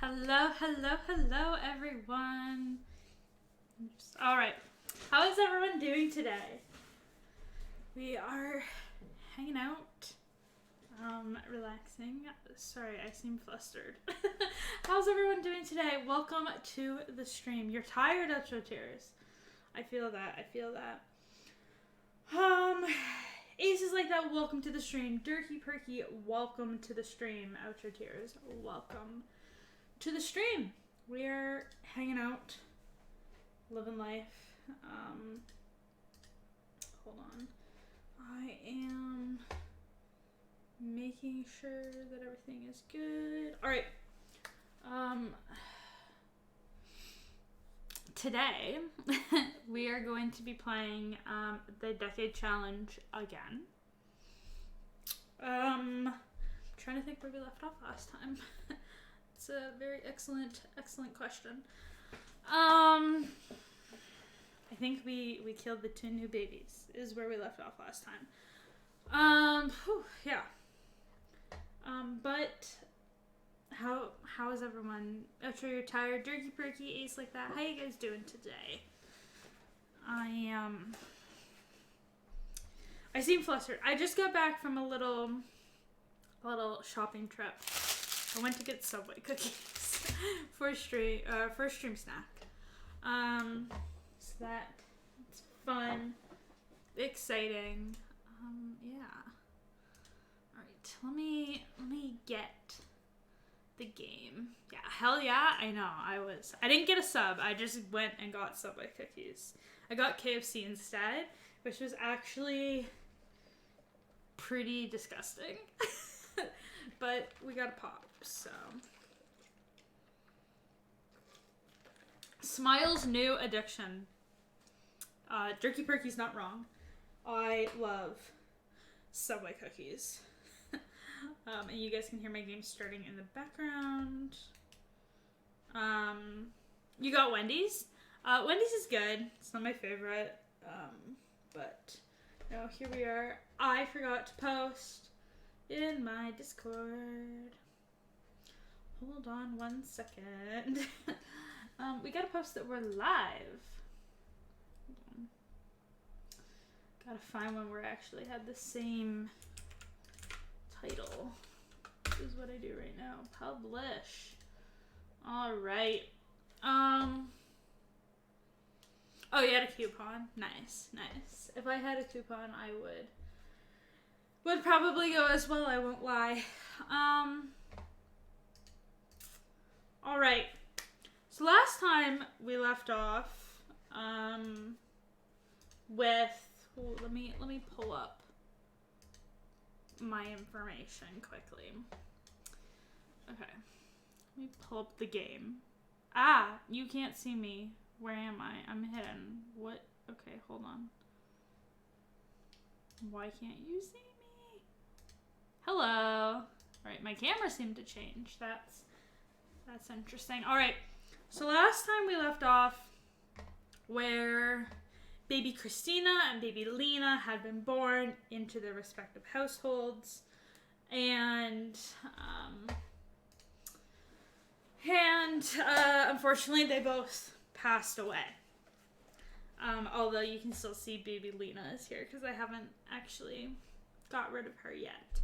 Hello, everyone. All right. How is everyone doing today? We are hanging out, relaxing. Sorry, I seem flustered. How's everyone doing today? Welcome to the stream. You're tired, outro tears. I feel that. Ace is like that. Welcome to the stream. Durkey Perky, welcome to the stream. Outro tears, welcome to the stream. We're hanging out, living life. Hold on. I am making sure that everything is good. All right. Today we are going to be playing the Decade Challenge again. Trying to think where we left off last time. It's a very excellent question. I think we killed the 2 new babies is where we left off last time. Yeah. But how is everyone? I'm sure you're tired. Durkey Perky, Ace like that. How you guys doing today? I seem flustered. I just got back from a little shopping trip. I went to get Subway cookies for stream snack. So it's fun, exciting. Yeah. All right. Let me get the game. Yeah. Hell yeah. I know. I didn't get a sub. I just went and got Subway cookies. I got KFC instead, which was actually pretty disgusting. But we got a pop, so. Smile's new addiction. Durkey Perky's not wrong. I love Subway cookies. And you guys can hear my game starting in the background. You got Wendy's? Wendy's is good. It's not my favorite. But no, here we are. I forgot to post in my Discord. Hold on 1 second. We gotta post that we're live. Gotta find one where I actually had the same title. This is what I do right now. Publish. Alright. Oh, you had a coupon? Nice. If I had a coupon, I would probably go as well, I won't lie. Alright. So last time we left off with let me pull up my information quickly. Okay. Let me pull up the game. You can't see me. Where am I? I'm hidden. What? Okay, hold on. Why can't you see me? Hello. Alright, my camera seemed to change. That's interesting. Alright, so last time we left off where baby Christina and baby Lena had been born into their respective households. And unfortunately they both passed away. Although you can still see baby Lena is here because I haven't actually got rid of her yet.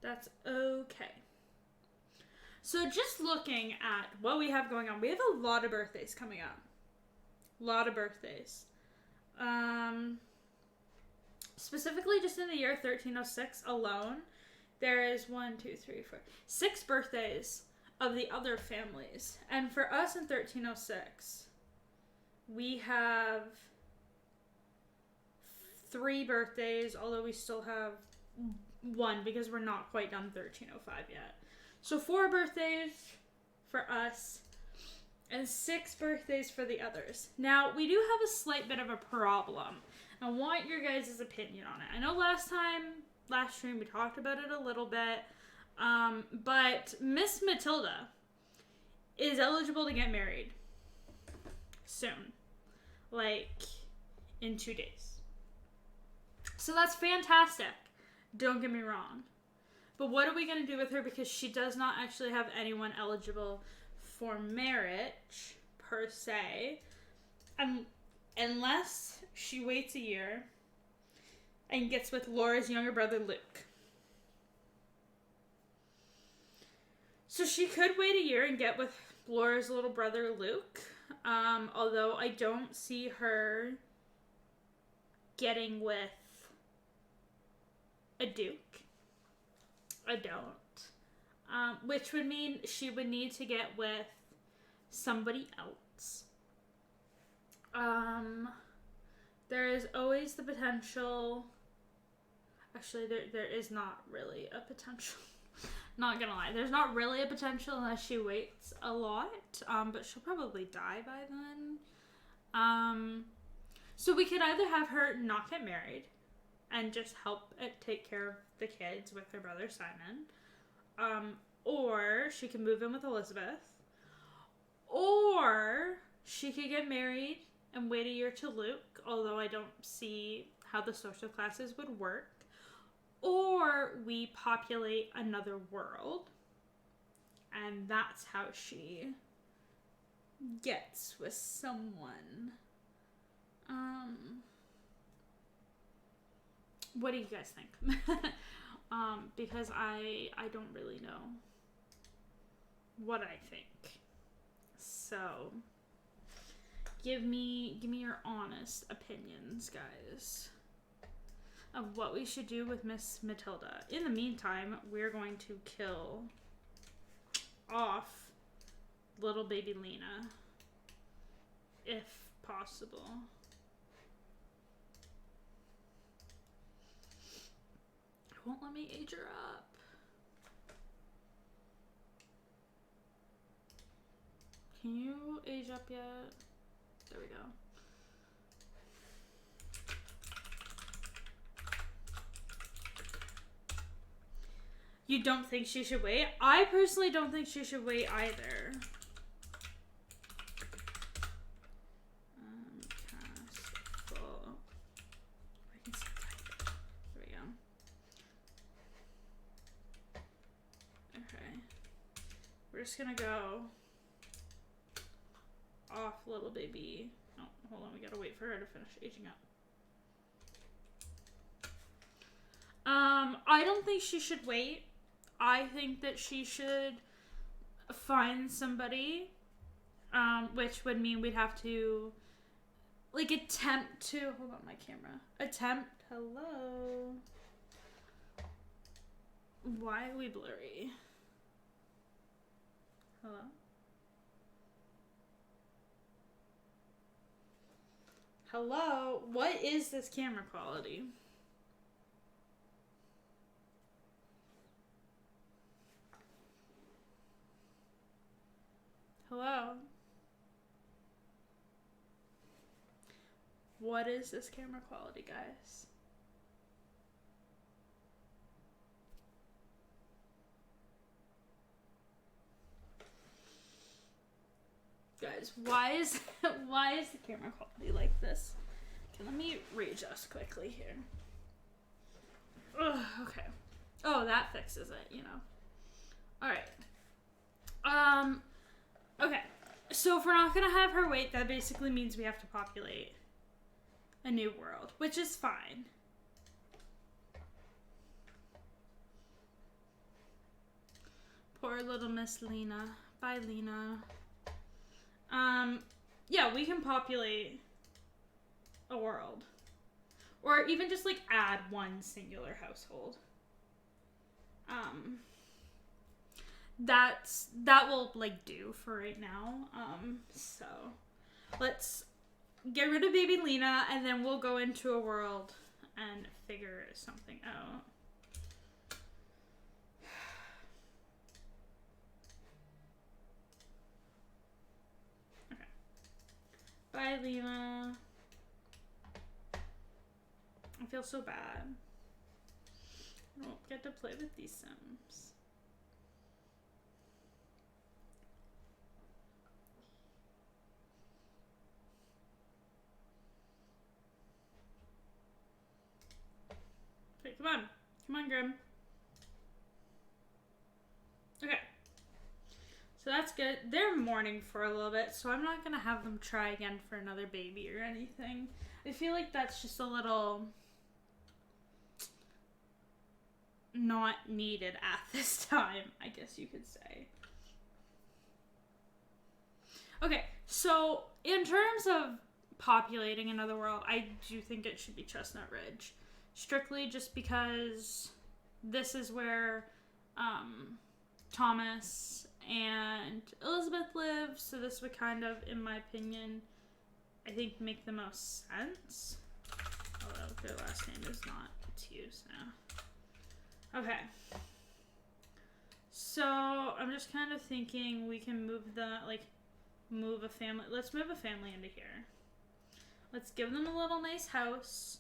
That's okay. So just looking at what we have going on, we have a lot of birthdays coming up. Specifically just in the year 1306 alone, there is 6 birthdays of the other families. And for us in 1306, we have 3 birthdays, although we still have 1 because we're not quite done 1305 yet. So 4 birthdays for us and 6 birthdays for the others. Now, we do have a slight bit of a problem. I want your guys' opinion on it. I know last stream we talked about it a little bit, but Miss Matilda is eligible to get married soon. Like, in 2 days. So that's fantastic. Don't get me wrong. But what are we going to do with her? Because she does not actually have anyone eligible for marriage, per se. Unless she waits a year and gets with Laura's younger brother, Luke. So she could wait a year and get with Laura's little brother, Luke. Although I don't see her getting with a duke. I don't. Which would mean she would need to get with somebody else. There is always the potential. Actually, there is not really a potential. Not gonna lie, there's not really a potential unless she waits a lot. But she'll probably die by then. So we could either have her not get married and just help take care of the kids with her brother Simon. Or she could move in with Elizabeth. Or she could get married and wait a year to Luke, although I don't see how the social classes would work. Or we populate another world, and that's how she gets with someone. What do you guys think? Because I don't really know what I think. So give me your honest opinions, guys, of what we should do with Miss Matilda. In the meantime, we're going to kill off little baby Lena, if possible. It won't let me age her up. Can you age up yet? There we go. You don't think she should wait? I personally don't think she should wait either. Cast full. I can see type. There we go. Okay. We're just gonna go off little baby. Oh, hold on. We gotta wait for her to finish aging up. I don't think she should wait. I think that she should find somebody, which would mean we'd have to, like, attempt to, hold on my camera, hello, why are we blurry? Hello? Hello? What is this camera quality? Hello? What is this camera quality, guys? Guys, why is the camera quality like this? Okay, let me readjust quickly here. Ugh, okay. Oh, that fixes it, you know. Alright. Okay, so if we're not gonna have her wait, that basically means we have to populate a new world, which is fine. Poor little Miss Lena. Bye, Lena. Yeah, we can populate a world. Or even just, like, add one singular household. That will, like, do for right now. So let's get rid of baby Lena, and then we'll go into a world and figure something out. Okay. Bye, Lena. I feel so bad. I don't get to play with these Sims. Okay, come on. Come on, Grim. Okay. So that's good. They're mourning for a little bit, so I'm not going to have them try again for another baby or anything. I feel like that's just a little not needed at this time, I guess you could say. Okay, so in terms of populating another world, I do think it should be Chestnut Ridge. Strictly just because this is where Thomas and Elizabeth live, so this would kind of, in my opinion, I think make the most sense. Although their last name is not used now. Okay. So I'm just kind of thinking we can move a family. Let's move a family into here. Let's give them a little nice house.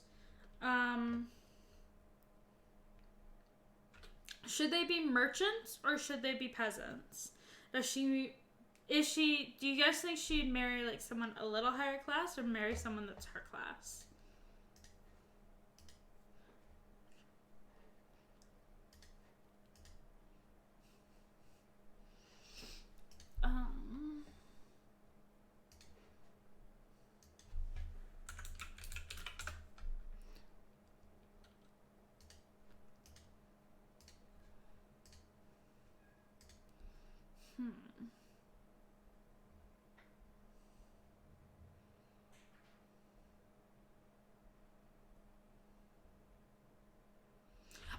Should they be merchants or should they be peasants? Do you guys think she'd marry like someone a little higher class or marry someone that's her class?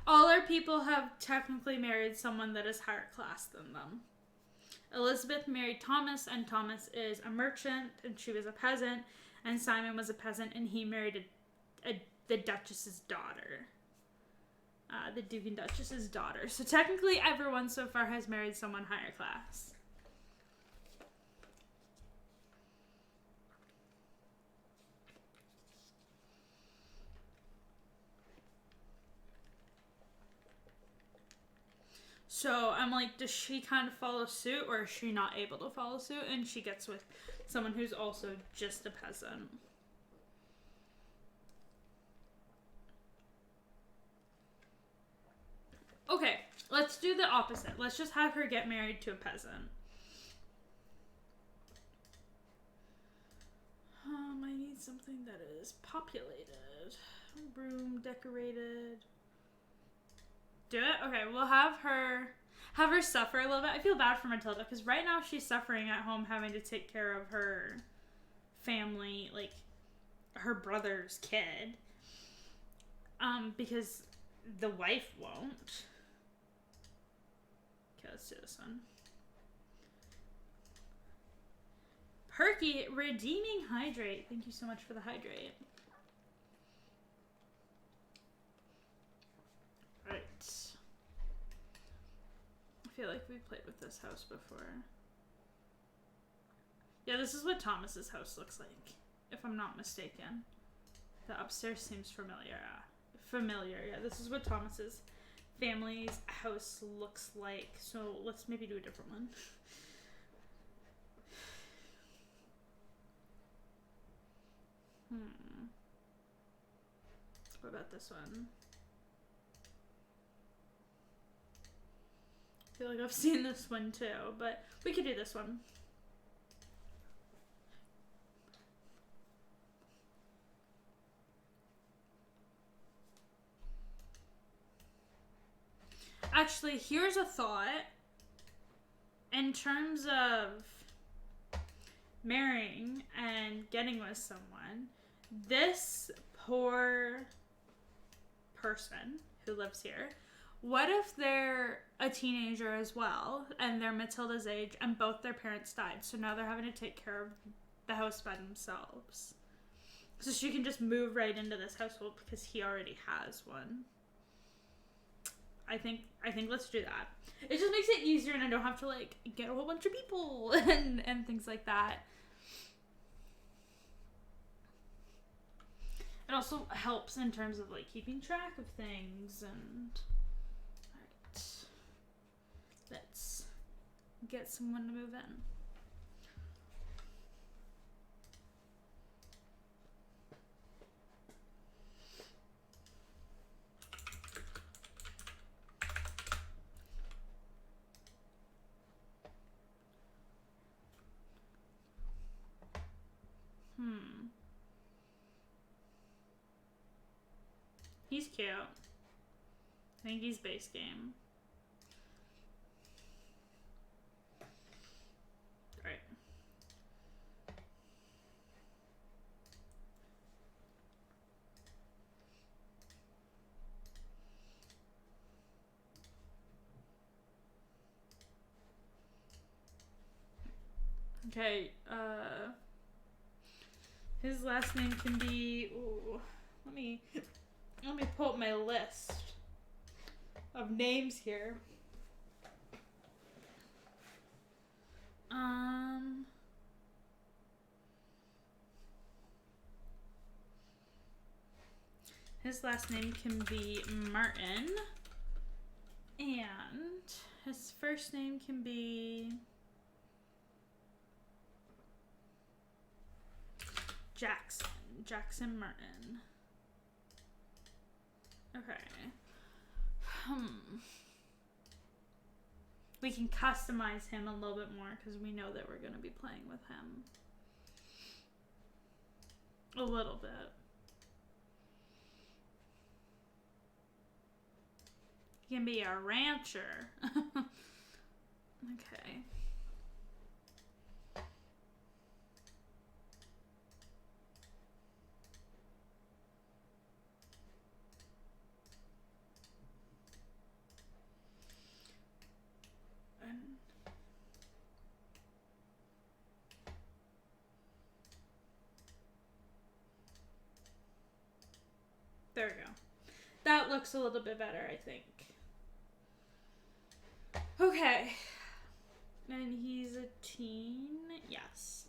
All our people have technically married someone that is higher class than them. Elizabeth married Thomas, and Thomas is a merchant, and she was a peasant, and Simon was a peasant, and he married the Duchess's daughter. The Duke and Duchess's daughter. So technically everyone so far has married someone higher class. So I'm like, does she kind of follow suit, or is she not able to follow suit and she gets with someone who's also just a peasant? Okay, let's do the opposite. Let's just have her get married to a peasant. I need something that is populated. Room decorated. Do it? Okay, we'll have her suffer a little bit. I feel bad for Matilda because right now she's suffering at home having to take care of her family, like her brother's kid. Because the wife won't. Okay, let's do this one. Perky, redeeming hydrate. Thank you so much for the hydrate. Right. I feel like we've played with this house before. Yeah, this is what Thomas's house looks like, if I'm not mistaken. The upstairs seems familiar. Yeah, this is what Thomas's family's house looks like. So let's maybe do a different one. What about this one? I feel like I've seen this one too, but we could do this one. Actually, here's a thought. In terms of marrying and getting with someone, this poor person who lives here, what if they're a teenager as well and they're Matilda's age and both their parents died, so now they're having to take care of the house by themselves? So she can just move right into this household because he already has one. I think let's do that. It just makes it easier and I don't have to like get a whole bunch of people and things like that. It also helps in terms of like keeping track of things and alright. Let's get someone to move in. cute. I think he's base game. Alright. Okay, his last name can be, ooh, let me pull up my list of names here. His last name can be Martin, and his first name can be Jackson Martin. Okay. We can customize him a little bit more because we know that we're going to be playing with him. A little bit. He can be a rancher. Okay. There we go. That looks a little bit better, I think. Okay. And he's a teen? Yes.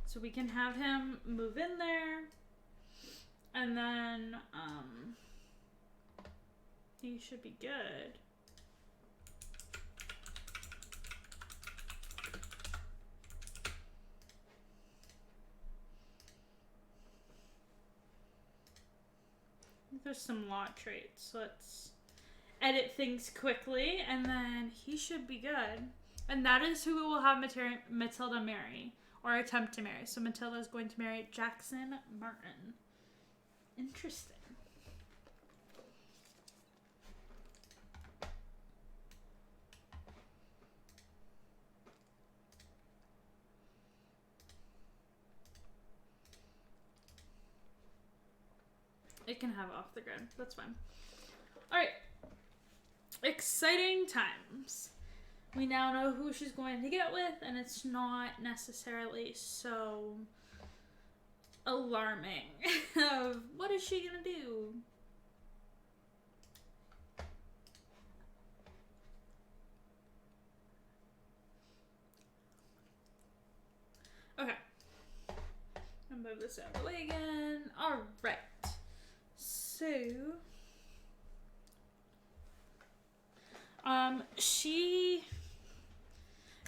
So we can have him move in there. And then, he should be good. There's some lot traits. Let's edit things quickly, and then he should be good. And that is who we will have Matilda marry, or attempt to marry. So Matilda is going to marry Jackson Martin. Interesting. It can have off the grid. That's fine. Alright. Exciting times. We now know who she's going to get with, and it's not necessarily so alarming of what is she going to do? Okay. I'll move this out of the way again. Alright. So,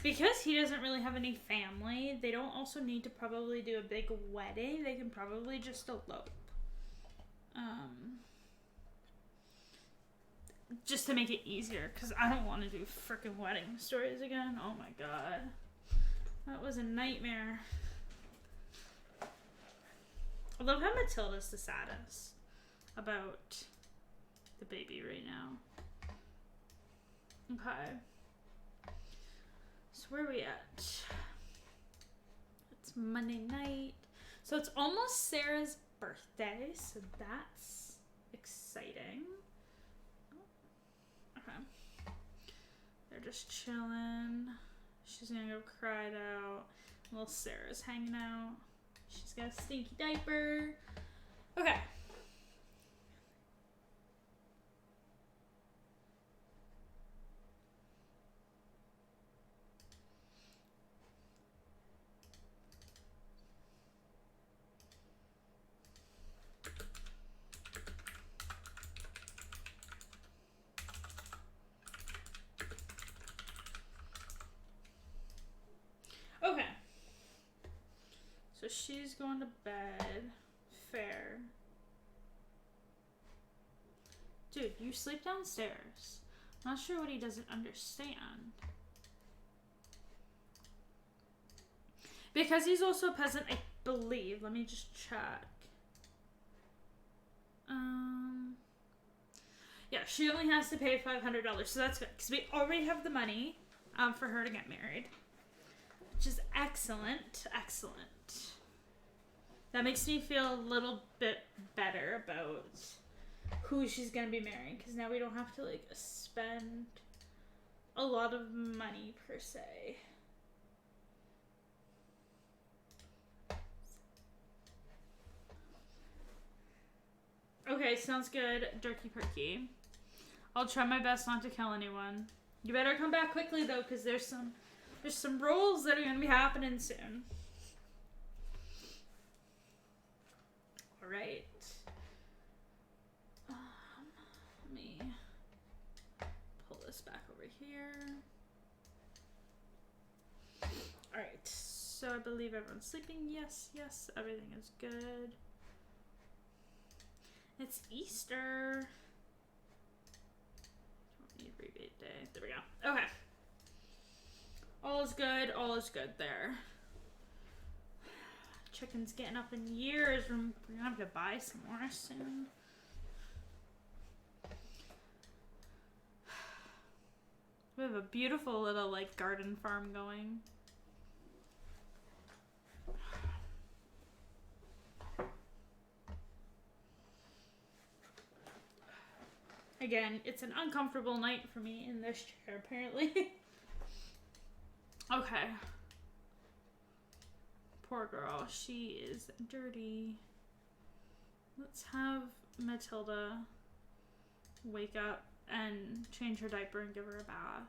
because he doesn't really have any family, they don't also need to probably do a big wedding. They can probably just elope. Just to make it easier, because I don't want to do freaking wedding stories again. Oh my god. That was a nightmare. I love how Matilda's the saddest about the baby right now. Okay. So where are we at? It's Monday night. So it's almost Sarah's birthday, so that's exciting. Okay. They're just chilling. She's gonna go cry it out. Little Sarah's hanging out. She's got a stinky diaper. Okay. Okay. So she's going to bed. Fair. Dude, you sleep downstairs. Not sure what he doesn't understand. Because he's also a peasant, I believe, let me just check. Yeah, she only has to pay $500, so that's good, because we already have the money for her to get married, which is excellent. That makes me feel a little bit better about who she's gonna be marrying, because now we don't have to like spend a lot of money per se. Okay, sounds good, Durkey Perky. I'll try my best not to kill anyone. You better come back quickly though, because there's some rolls that are gonna be happening soon. All right. Let me pull this back over here. All right. So I believe everyone's sleeping. Yes, everything is good. It's Easter. Don't need rebate day. There we go. Okay. All is good there. Chicken's getting up in years. We're gonna have to buy some more soon. We have a beautiful little like garden farm going. Again, it's an uncomfortable night for me in this chair, apparently. Okay. Poor girl. She is dirty. Let's have Matilda wake up and change her diaper and give her a bath.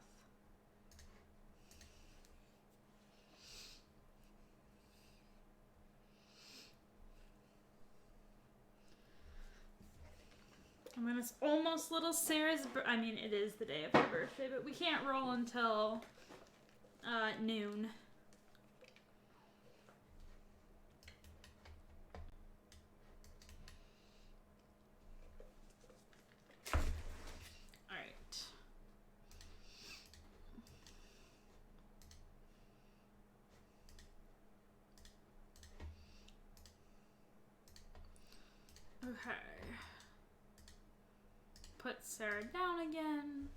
And then it's almost little Sarah's I mean, it is the day of her birthday, but we can't roll until noon. Alright. Okay. Put Sarah down again.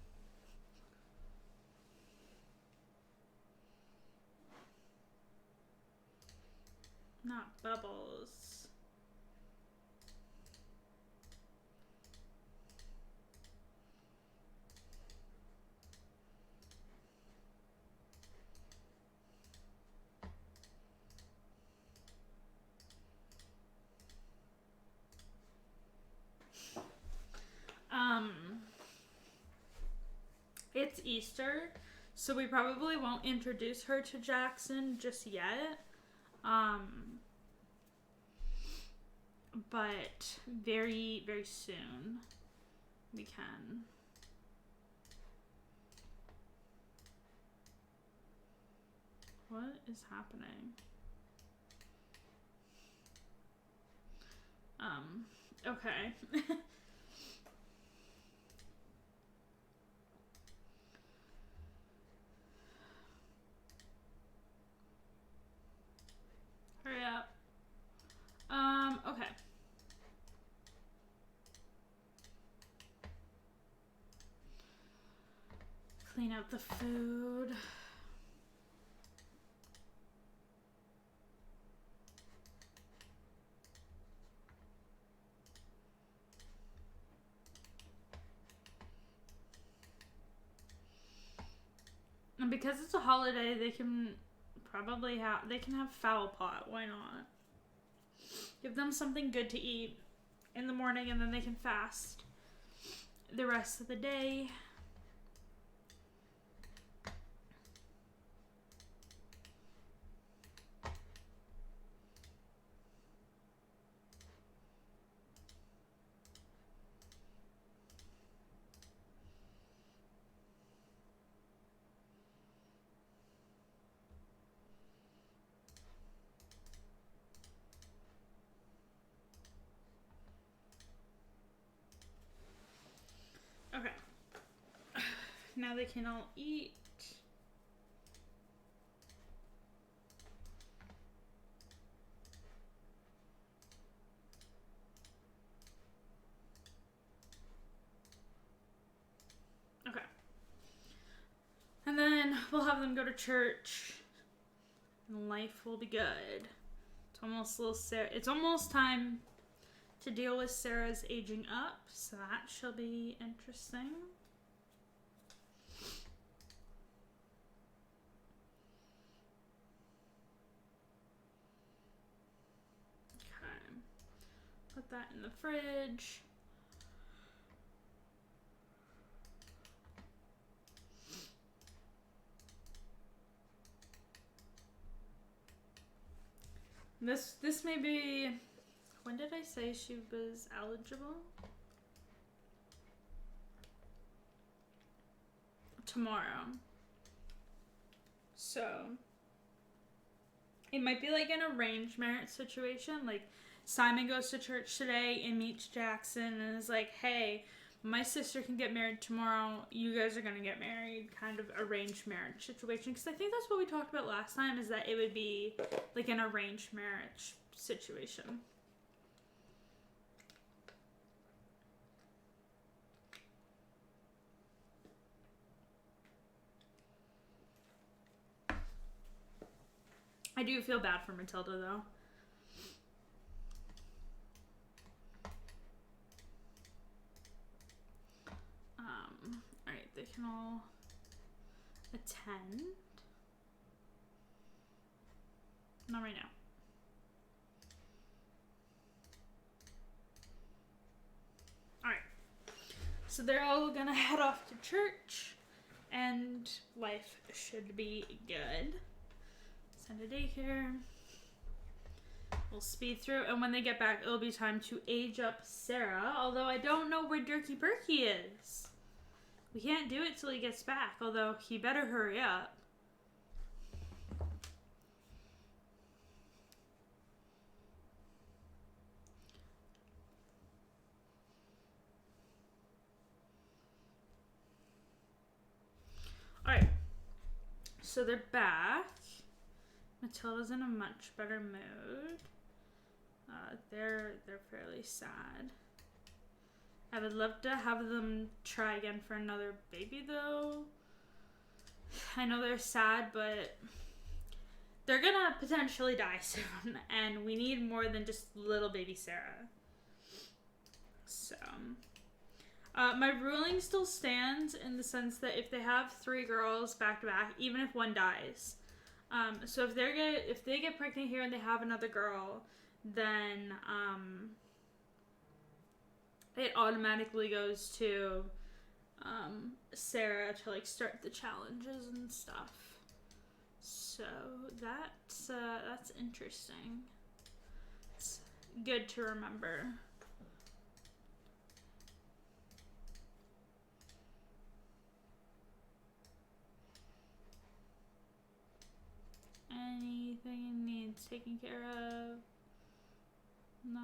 Not Bubbles. It's Easter, so we probably won't introduce her to Jackson just yet. But very, very soon we can. What is happening? Okay. Hurry up. Okay. Clean up the food. And because it's a holiday, they can probably have fowl pot. Why not? Give them something good to eat in the morning, and then they can fast the rest of the day. Okay. Now they can all eat. we'll have them go to church, and life will be good. It's almost time to deal with Sarah's aging up, so that shall be interesting. Okay. Put that in the fridge. This may be... When did I say she was eligible? Tomorrow. So, it might be like an arranged marriage situation. Like, Simon goes to church today and meets Jackson and is like, hey, my sister can get married tomorrow. You guys are going to get married. Kind of arranged marriage situation. Because I think that's what we talked about last time, is that it would be like an arranged marriage situation. I do feel bad for Matilda, though. Alright, they can all attend. Not right now. Alright. So they're all gonna head off to church, and life should be good. Send a daycare. We'll speed through, and when they get back, it'll be time to age up Sarah, although I don't know where Dirky Perky is. We can't do it till he gets back, although he better hurry up. Alright, so they're back. Matilda's in a much better mood. They're fairly sad. I would love to have them try again for another baby, though. I know they're sad, but they're gonna potentially die soon, and we need more than just little baby Sarah. So, my ruling still stands in the sense that if they have 3 girls back to back, even if one dies, so if they get pregnant here and they have another girl, then it automatically goes to Sarah to like start the challenges and stuff. So that's interesting. It's good to remember. Anything needs taken care of? No.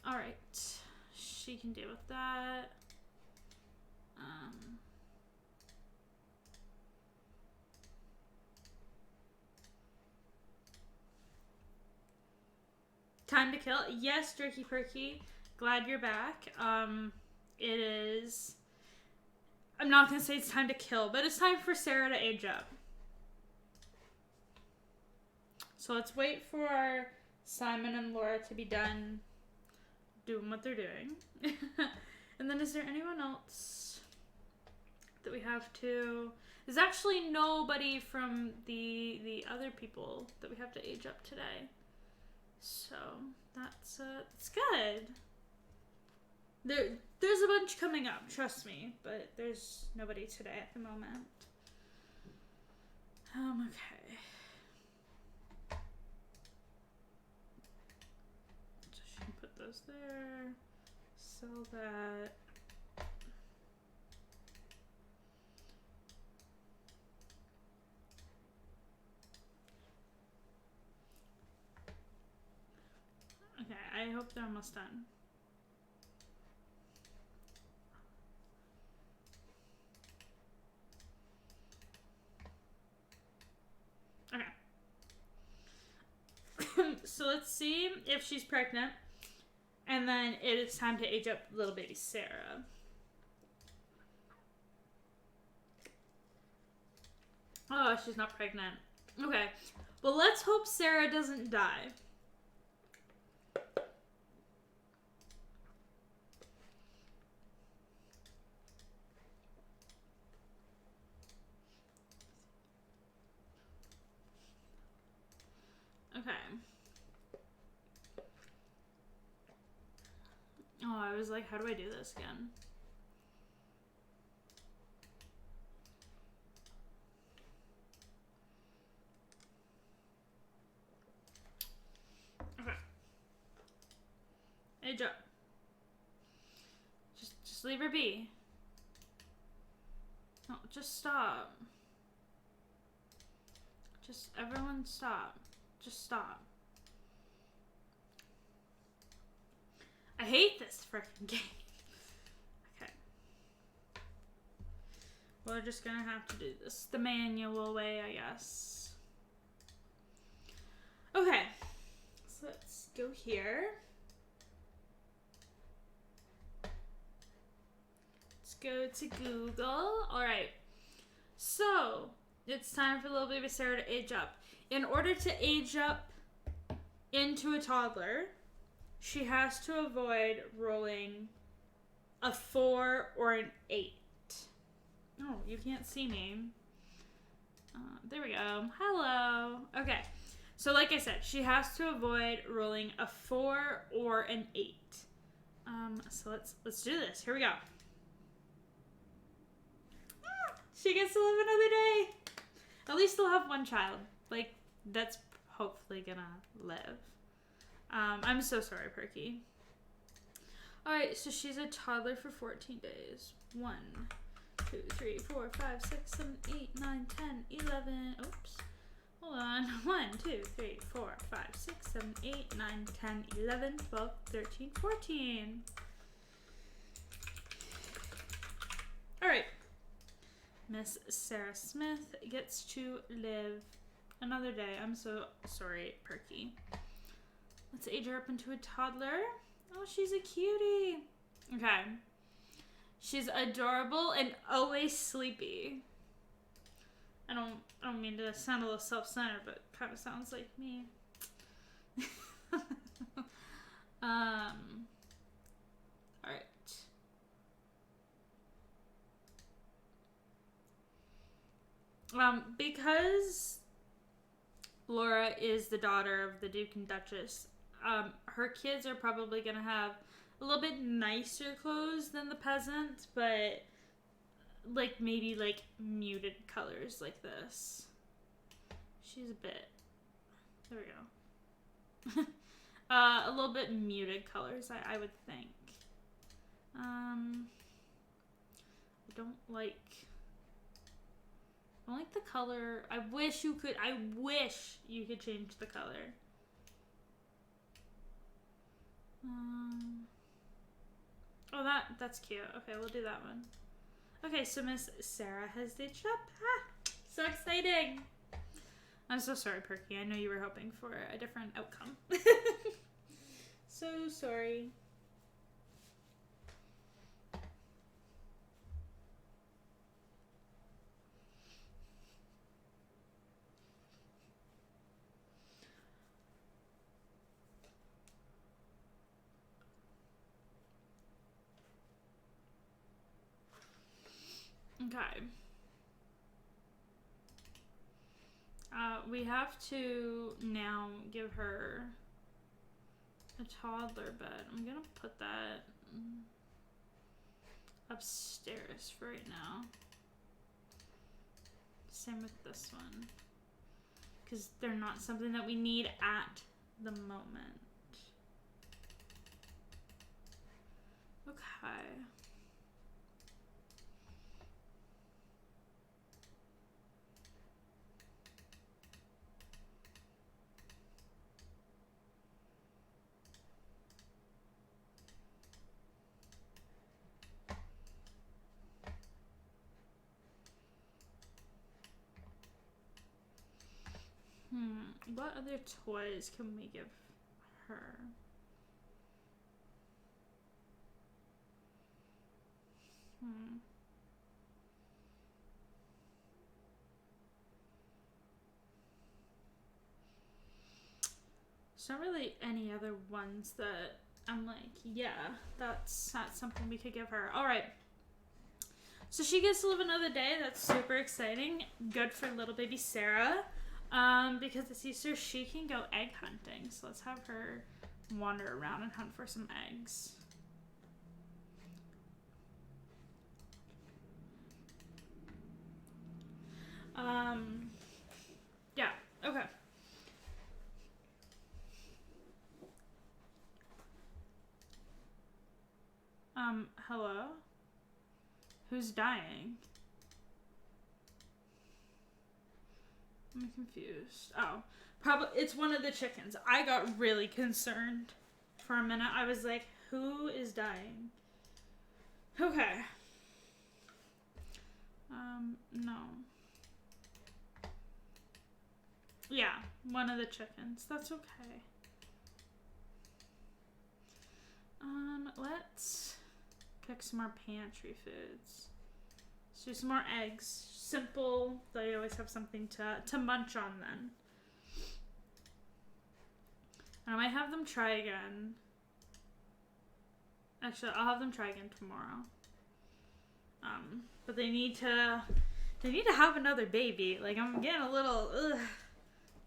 Alright. She can deal with that. Time to kill. Yes, Jerky Perky. Glad you're back. It is... I'm not going to say it's time to kill, but it's time for Sarah to age up. So let's wait for Simon and Laura to be done doing what they're doing. And then is there anyone else that we have to... There's actually nobody from the other people that we have to age up today. So that's good. There's a bunch coming up, trust me, but there's nobody today at the moment. Okay. So she can put those there. Sell that. Okay, I hope they're almost done. Okay. So let's see if she's pregnant. And then it is time to age up little baby Sarah. Oh, she's not pregnant. Okay. Well, let's hope Sarah doesn't die. Okay. Oh, I was like, how do I do this again? Okay. Age up. Just leave her be. No, just stop. Just everyone stop. Just stop. I hate this freaking game. Okay. We're just gonna have to do this the manual way, I guess. Okay. So let's go here. Let's go to Google. Alright. So, it's time for little baby Sarah to age up. In order to age up into a toddler, she has to avoid rolling a 4 or an 8. Oh, you can't see me. There we go. Hello. Okay. So like I said, she has to avoid rolling a 4 or an 8. So let's do this. Here we go. She gets to live another day. At least they'll have one child. Like, that's hopefully gonna live. I'm so sorry, Perky. Alright, so she's a toddler for 14 days. 1, 2, 3, 4, 5, 6, 7, 8, 9, 10, 11. Oops. Hold on. 1, 2, 3, 4, 5, 6, 7, 8, 9, 10, 11, 12, 13, 14. Alright. Miss Sarah Smith gets to live another day. I'm so sorry, Perky. Let's age her up into a toddler. Oh, she's a cutie. Okay. She's adorable and always sleepy. I don't mean to sound a little self-centered, but it kind of sounds like me. Alright. Because Laura is the daughter of the Duke and Duchess, her kids are probably going to have a little bit nicer clothes than the peasant, but like maybe like muted colors like this. She's a bit, there we go. A little bit muted colors, I would think. I don't like the color. I wish you could change the color. Oh, that's cute. Okay, we'll do that one. Okay, so Miss Sarah has ditched up. Ah, so exciting. I'm so sorry, Perky. I know you were hoping for a different outcome. So sorry. Okay. We have to now give her a toddler bed. I'm gonna put that upstairs for right now. Same with this one. Because they're not something that we need at the moment. Okay. What other toys can we give her? There's not really any other ones that I'm like, yeah, that's something we could give her. All right. So she gets to live another day. That's super exciting. Good for little baby Sarah. Because it's Easter, she can go egg hunting. So let's have her wander around and hunt for some eggs. Yeah, okay. Hello? Who's dying? I'm confused. Oh, probably it's one of the chickens. I got really concerned for a minute. I was like, who is dying? Okay. No. Yeah, one of the chickens. That's okay. Let's pick some more pantry foods. Let's do some more eggs. Simple. They always have something to munch on then. And I might have them try again. Actually, I'll have them try again tomorrow. But they need to have another baby. Like, I'm getting a little, ugh.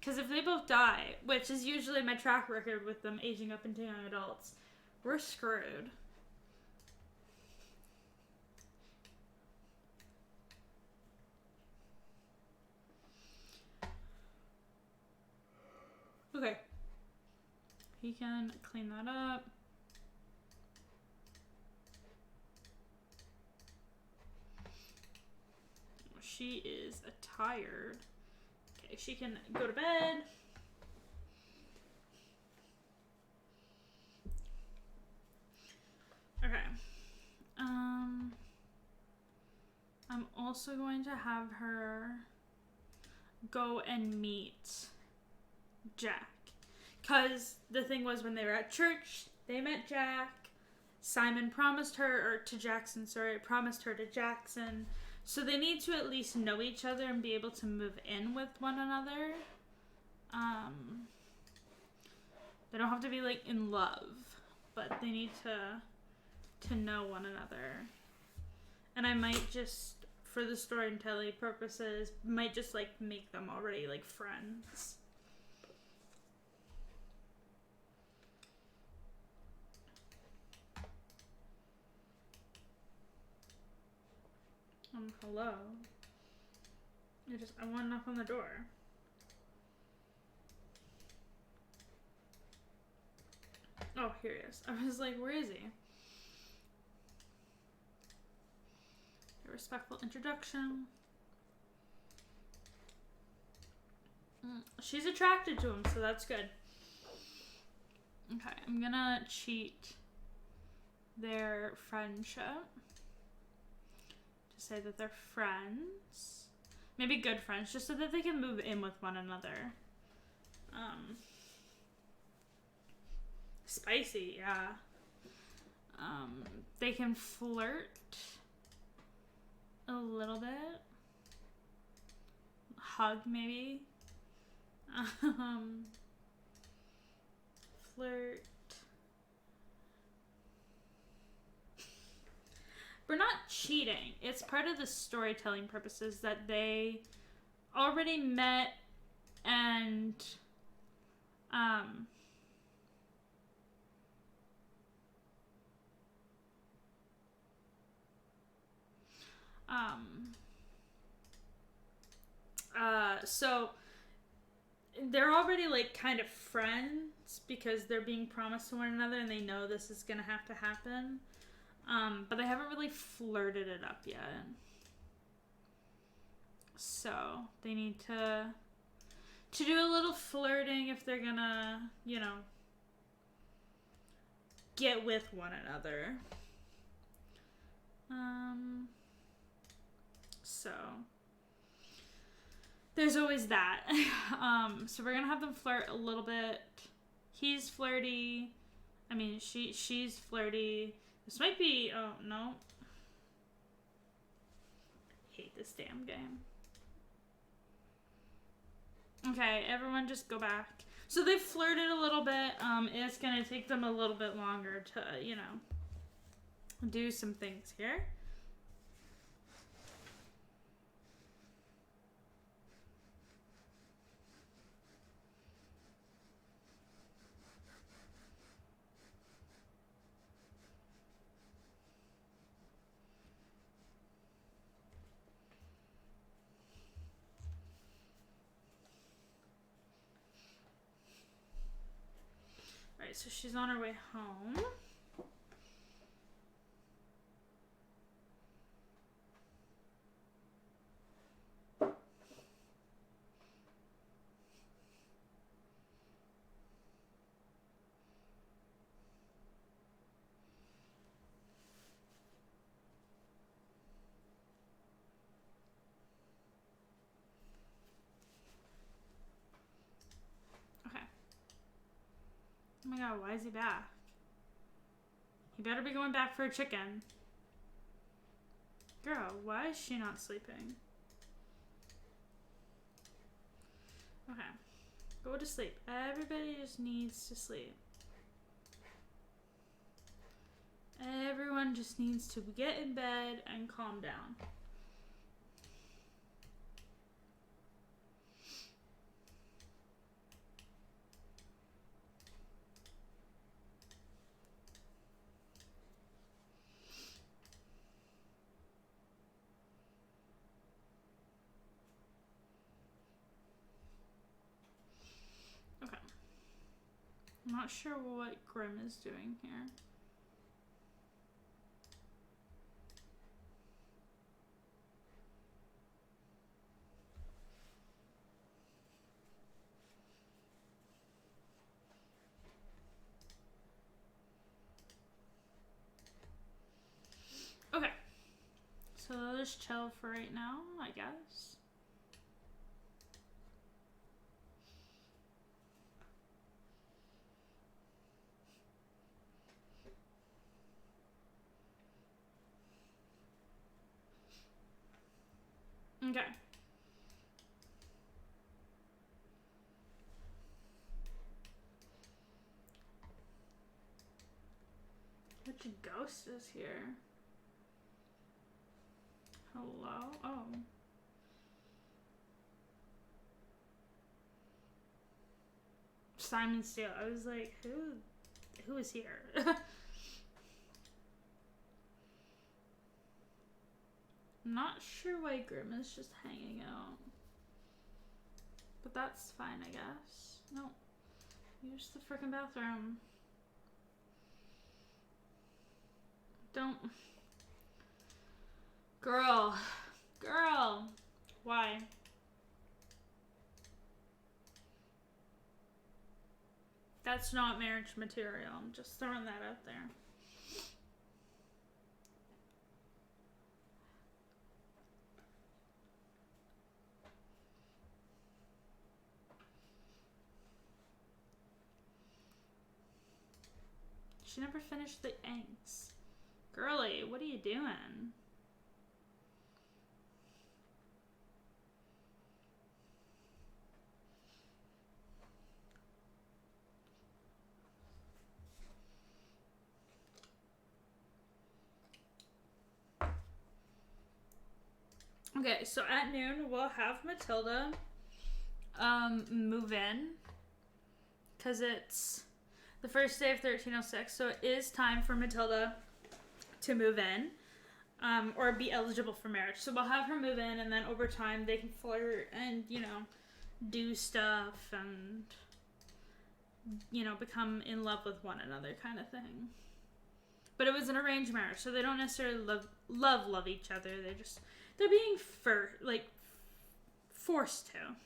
Because if they both die, which is usually my track record with them aging up into young adults, we're screwed. Okay. He can clean that up. She is tired. Okay, she can go to bed. Okay. I'm also going to have her go and meet Jack. Because the thing was, when they were at church, they met Jack. Simon promised her, or to Jackson, sorry, promised her to Jackson. So they need to at least know each other and be able to move in with one another. They don't have to be, like, in love, but they need to know one another. And I might just, for the storytelling purposes, might just, like, make them already, like, friends. Hello. I want to knock on the door. Oh, here he is. I was like, where is he? A respectful introduction. She's attracted to him, so that's good. Okay, I'm gonna cheat their friendship. To say that they're friends. Maybe good friends, just so that they can move in with one another. Spicy, yeah. They can flirt a little bit. Hug, maybe. Flirt. We're not cheating. It's part of the storytelling purposes that they already met and so they're already like kind of friends because they're being promised to one another and they know this is gonna have to happen. But they haven't really flirted it up yet. So they need to do a little flirting if they're gonna, you know, get with one another. So there's always that. So we're gonna have them flirt a little bit He's flirty. I mean, she's flirty. This might be... Oh, no. Hate this damn game. Okay, everyone just go back. So they flirted a little bit. It's going to take them a little bit longer to, you know, do some things here. Alright, so she's on her way home. Oh my god, why is he back? He better be going back for a chicken. Girl, why is she not sleeping? Okay. Go to sleep. Everybody just needs to sleep. Everyone just needs to get in bed and calm down. I'm not sure what Grim is doing here. Okay. So they'll just chill for right now, I guess. Okay. Which ghost is here? Hello? Oh. Simon Steele. I was like, who is here? I'm not sure why Grim is just hanging out. But that's fine, I guess. No. Use the frickin' bathroom. Don't. Girl. Girl. Why? That's not marriage material. I'm just throwing that out there. She never finished the eggs. Girly, what are you doing? Okay, so at noon we'll have Matilda move in, because it's the first day of 1306, so it is time for Matilda to move in, or be eligible for marriage. So we'll have her move in, and then over time they can flirt and, you know, do stuff and, you know, become in love with one another kind of thing. But it was an arranged marriage, so they don't necessarily love each other. They're being forced to.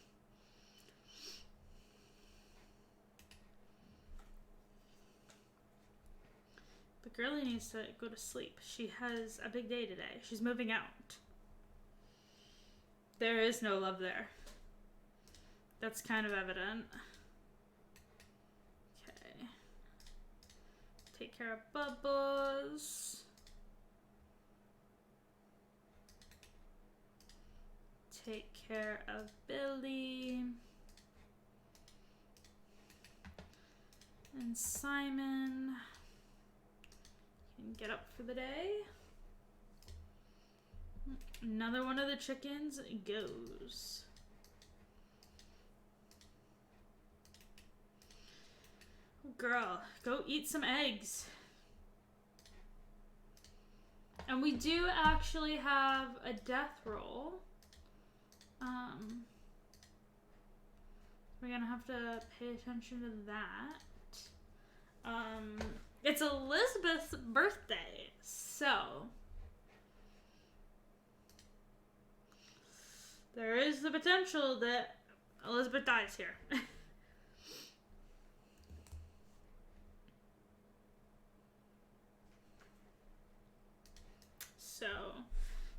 But Girly needs to go to sleep. She has a big day today. She's moving out. There is no love there. That's kind of evident. Okay. Take care of Bubbles. Take care of Billy. And Simon can get up for the day. Another one of the chickens goes. Girl, go eat some eggs. And we do actually have a death roll. We're gonna have to pay attention to that. It's Elizabeth's birthday, so there is the potential that Elizabeth dies here. So,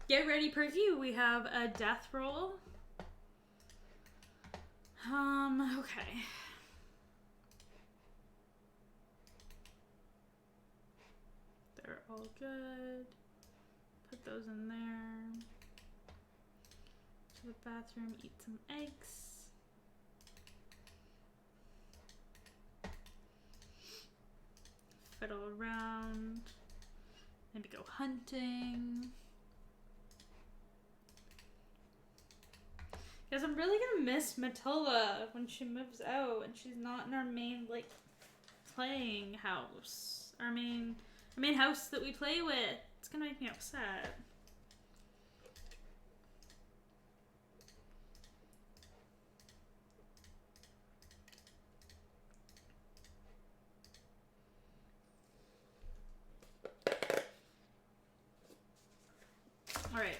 get ready, Perky. We have a death roll. Okay. They're all good. Put those in there. To the bathroom, eat some eggs. Fiddle around. Maybe go hunting. Because I'm really gonna miss Matilda when she moves out and she's not in our main, like, playing house. Our main house that we play with. It's gonna make me upset. Alright.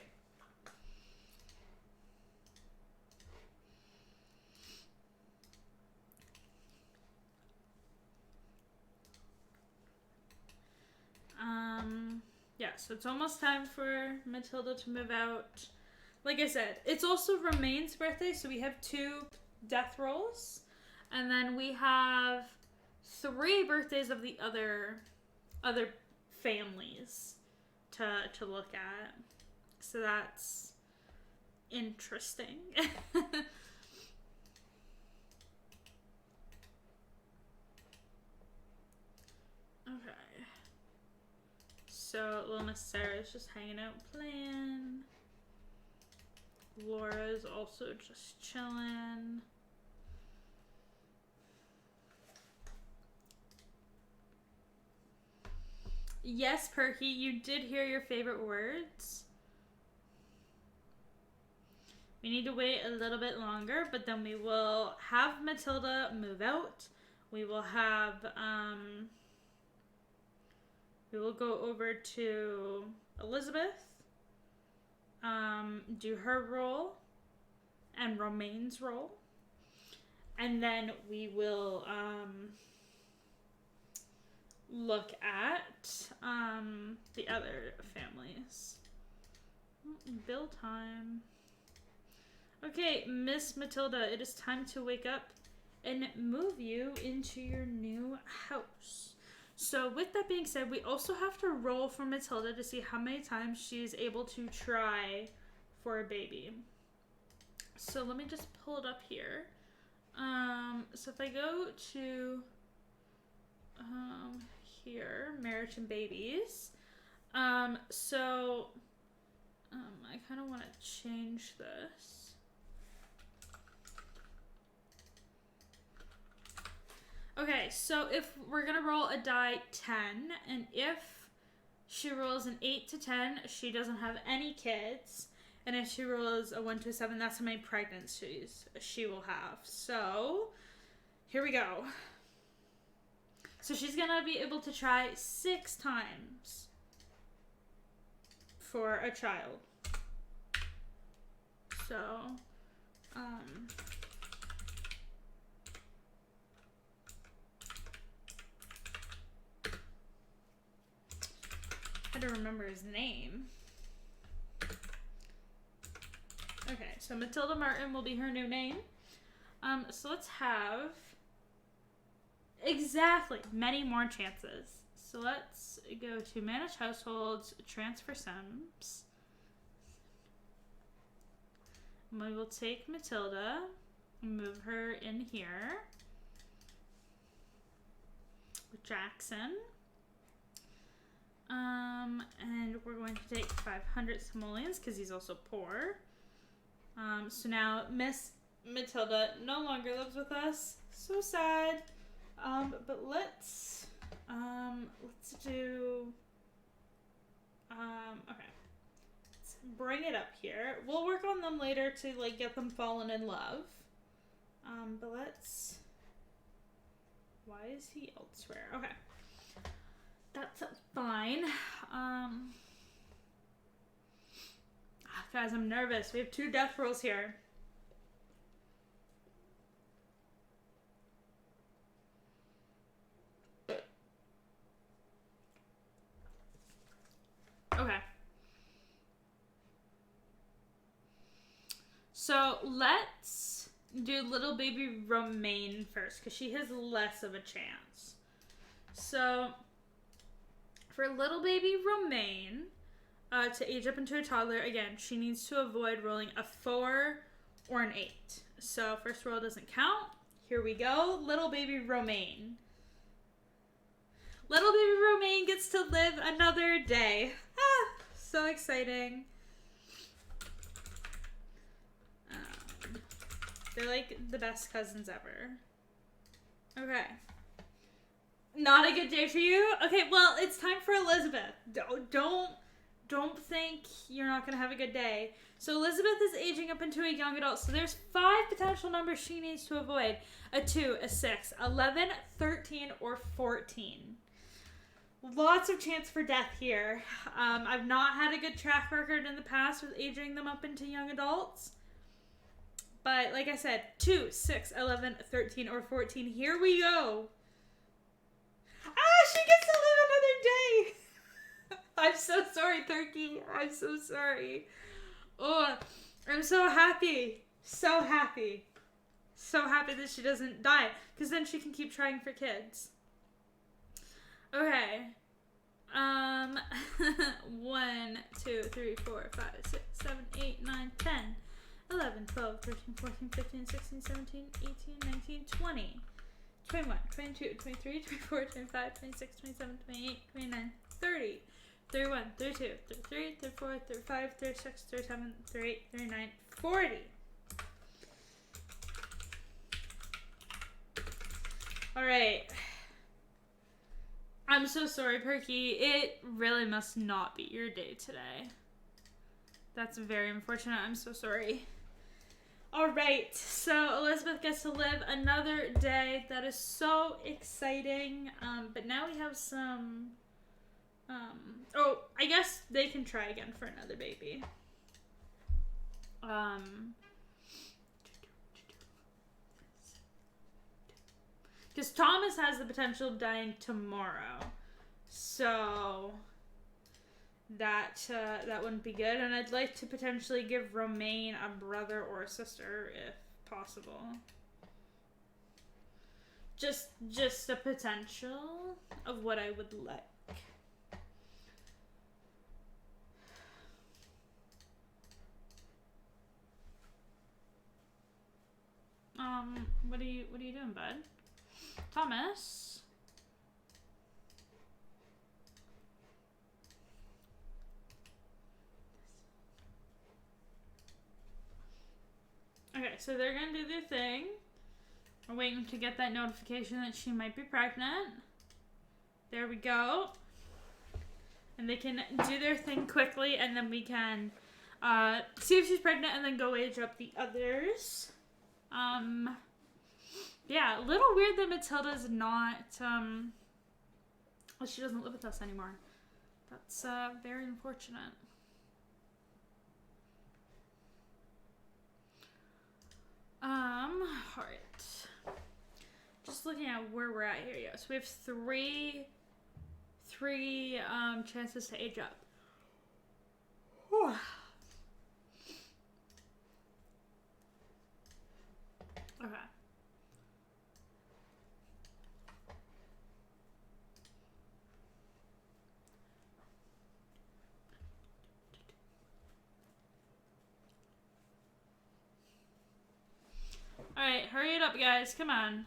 Yeah, so it's almost time for Matilda to move out. Like I said, it's also Romaine's birthday, so we have 2 death rolls. And then we have 3 birthdays of the other families to look at. So that's interesting. Okay. So little Miss Sarah's just hanging out playing. Laura's also just chilling. Yes, Perky, you did hear your favorite words. We need to wait a little bit longer, but then we will have Matilda move out. We will have, we will go over to Elizabeth, do her role, and Romaine's role. And then we will, look at, the other families. Bill time. Okay, Miss Matilda, it is time to wake up and move you into your new house. So with that being said, we also have to roll for Matilda to see how many times she's able to try for a baby. So let me just pull it up here. So if I go to here, marriage and babies. I kind of want to change this. Okay, so if we're going to roll a die 10, and if she rolls an 8 to 10, she doesn't have any kids. And if she rolls a 1 to 7, that's how many pregnancies she will have. So, here we go. So she's going to be able to try 6 times for a child. So, I had to remember his name. Okay, so Matilda Martin will be her new name. So let's have exactly many more chances. So let's go to manage households, transfer Sims. And we will take Matilda and move her in here with Jackson. And we're going to take 500 simoleons because he's also poor. So now Miss Matilda no longer lives with us. So sad. But let's do, okay. Let's bring it up here. We'll work on them later to, like, get them fallen in love. But let's, why is he elsewhere? Okay. That's fine. Guys, I'm nervous. We have 2 death rolls here. Okay. So let's do little baby Romaine first, because she has less of a chance. So for little baby Romaine, to age up into a toddler, again, she needs to avoid rolling a 4 or an 8. So first roll doesn't count. Here we go. Little baby Romaine. Little baby Romaine gets to live another day. Ah, so exciting. They're like the best cousins ever. Okay. Not a good day for you? Okay, well, it's time for Elizabeth. Don't think you're not going to have a good day. So Elizabeth is aging up into a young adult. So there's 5 potential numbers she needs to avoid. A 2, a 6, 11, 13, or 14. Lots of chance for death here. I've not had a good track record in the past with aging them up into young adults. But like I said, 2, 6, 11, 13, or 14. Here we go. Ah, she gets to live another day. I'm so sorry, Turkey. I'm so sorry. Oh, I'm so happy. So happy. So happy that she doesn't die. Because then she can keep trying for kids. Okay. 1, 2, 3, 4, 5, 6, 7, 8, 9, 10, 11, 12, 13, 14, 15, 16, 17, 18, 19, 20, 21, 22, 23, 24, 25, 26, 27, 28, 29, 30, 31, 32, 33, 34, 35, 36, 37, 38, 39, 40. All right. I'm so sorry, Perky. It really must not be your day today. That's very unfortunate. I'm so sorry. All right. So Elizabeth gets to live another day. That is so exciting. But now we have some... oh, I guess they can try again for another baby. Because Thomas has the potential of dying tomorrow. So that wouldn't be good. And I'd like to potentially give Romaine a brother or a sister if possible. Just a potential of what I would like. What are you doing, bud? Thomas? Okay, so they're gonna do their thing. We're waiting to get that notification that she might be pregnant. There we go. And they can do their thing quickly, and then we can see if she's pregnant and then go age up the others. Yeah, a little weird that Matilda's not, well, she doesn't live with us anymore. That's, very unfortunate. Alright. Just looking at where we're at here, yeah. So we have three, chances to age up. Whew. Okay. it up, guys. Come on.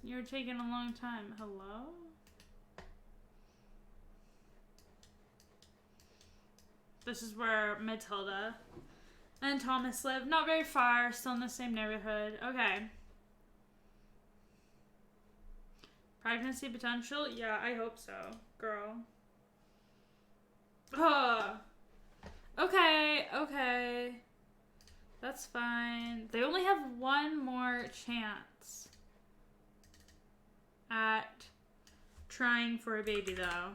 You're taking a long time. Hello? This is where Matilda and Thomas live. Not very far. Still in the same neighborhood. Okay. Pregnancy potential? Yeah, I hope so. Girl. Okay, okay. That's fine. They only have one more chance at trying for a baby, though,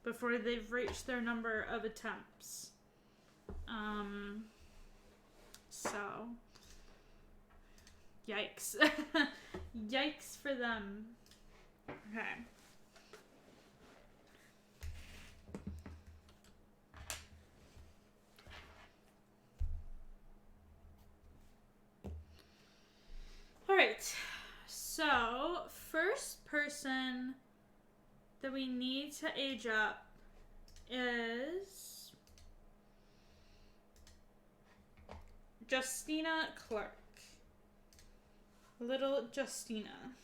before they've reached their number of attempts. So, yikes. Yikes for them. Okay. All right. So, first person that we need to age up is Justina Clark. Little Justina.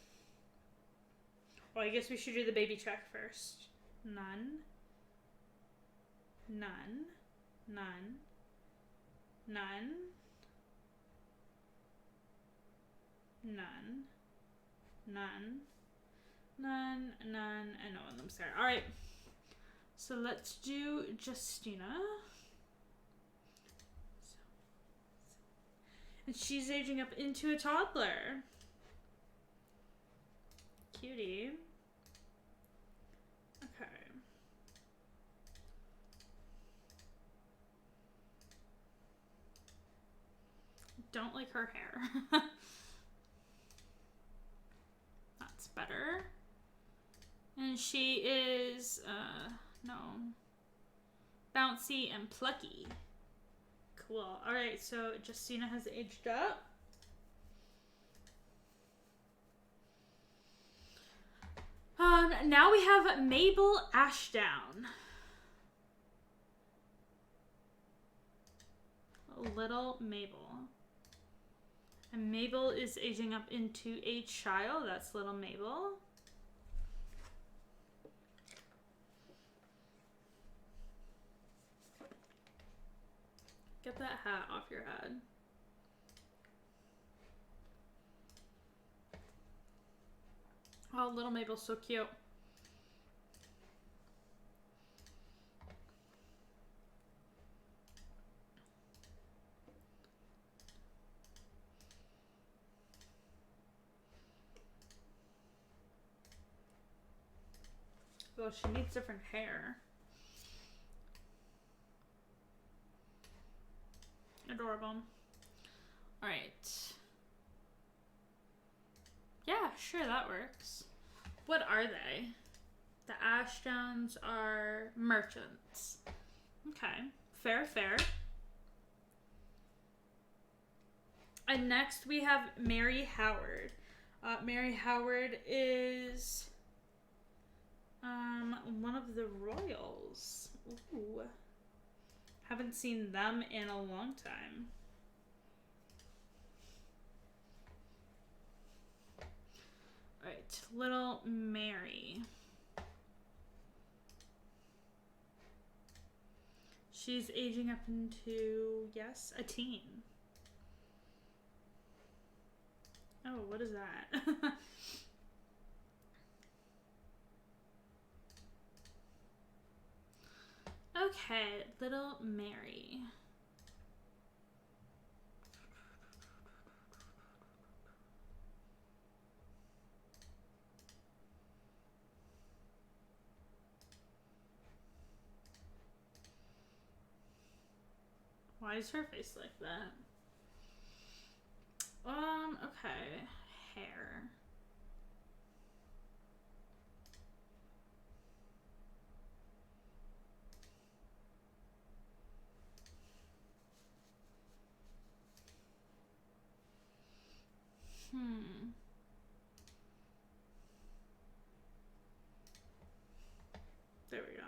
Well, I guess we should do the baby check first. None. None. None. None. None. None. None. None. And no one of them's there. Alright. So let's do Justina. And she's aging up into a toddler. Cutie. Okay. Don't like her hair. That's better. And she is, no. Bouncy and plucky. Cool. Alright, so Justina has aged up. Now we have Mabel Ashdown. Little Mabel. And Mabel is aging up into a child. That's little Mabel. Get that hat off your head. Oh, little Mabel's so cute. Well, she needs different hair. Adorable. Alright. Yeah, sure, that works. What are they? The Ashtowns are merchants. Okay. Fair, fair. And next we have Mary Howard. Mary Howard is one of the royals. Ooh. Haven't seen them in a long time. Alright, little Mary. She's aging up into, yes, a teen. Oh, what is that? Okay, little Mary. Why is her face like that? Okay. Hair. There we go.